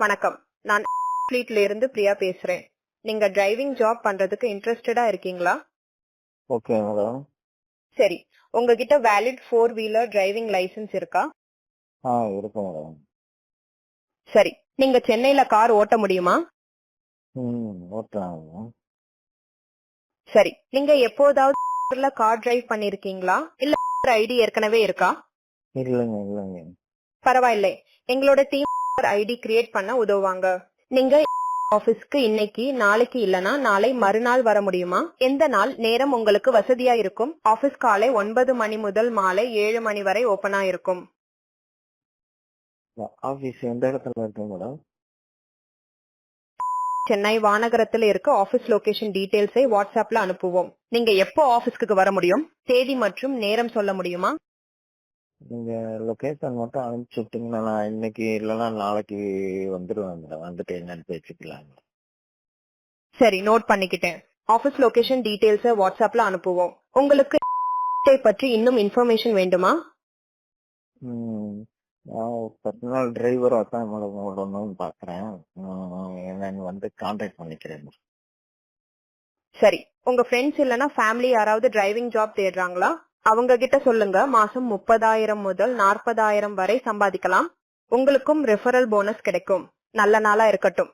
வணக்கம். நான் ஃப்ளீட்ல இருந்து பிரியா பேசுறேன். நீங்க டிரைவிங் ஜாப் பண்றதுக்கு இன்ட்ரெஸ்டடா இருக்கீங்களா? Okay madam. சரி. உங்ககிட்ட வேலிட் 4 வீலர் டிரைவிங் லைசென்ஸ் இருக்கா? இருக்கு மேடம். சரி. நீங்க சென்னையில கார் ஓட்ட முடியுமா? ஓட்டலாம் மேடம். சரி. நீங்க எப்போதாவது கார் டிரைவ் பண்ணிருக்கீங்களா? இல்ல ஐடி ஏற்கனவே இருக்கா? இல்லைங்க. பரவாயில்லை. எங்களோட டீம் ஐடி கிரியேட் பண்ண உதவுவாங்க. நீங்க ஆபீஸ்க்கு இன்னைக்கு, நாளைக்கு இல்லனா நாளை மறுநாள் வர முடியுமா? எந்த நாள் நேரம் உங்களுக்கு வசதியா இருக்கும்? ஆபீஸ் காலை 9 மணி முதல் மாலை 7 மணி வரை ஓபனா இருக்கும். ஆபீஸ் எந்த இடத்துல இருக்கு மேடம்? சென்னை வானகரத்துல இருக்க ஆபீஸ் லொகேஷன் டீடைல்ஸை வாட்ஸ்அப்ல அனுப்புவோம். நீங்க எப்போ ஆபீஸ்க்கு வர முடியும்? தேதி மற்றும் நேரம் சொல்ல முடியுமா? நீங்க லொகேஷன் மட்டும் அனுப்பிச்சு விட்டீங்கன்னா நான் இன்னைக்கு இல்லைன்னா நாளைக்கு வந்துடுவேன் மேடம். வந்துட்டு என்னன்னு பேசிக்கலாம். சரி, நோட் பண்ணிக்கிட்டேன். ஆபீஸ் லொகேஷன் டீடைல்ஸை வாட்ஸ்அப்ல அனுப்புவோம். உங்களுக்கு பற்றி இன்னும் இன்ஃபர்மேஷன் வேண்டுமா? நான் பர்சனல் டிரைவரா தான் மேடம் ஓடணும்னு பாக்குறேன். நான் வந்து கான்டாக்ட் பண்ணிக்கிறேன். சரி. உங்க ஃப்ரெண்ட்ஸ் இல்லனா ஃபேமிலி யாராவது டிரைவிங் ஜாப் தேடுறாங்களா? அவங்க கிட்ட சொல்லுங்க. மாசம் 30,000 முதல் 40,000 வரை சம்பாதிக்கலாம். உங்களுக்கும் ரெஃபரல் போனஸ் கிடைக்கும். நல்ல நாளா இருக்கட்டும்.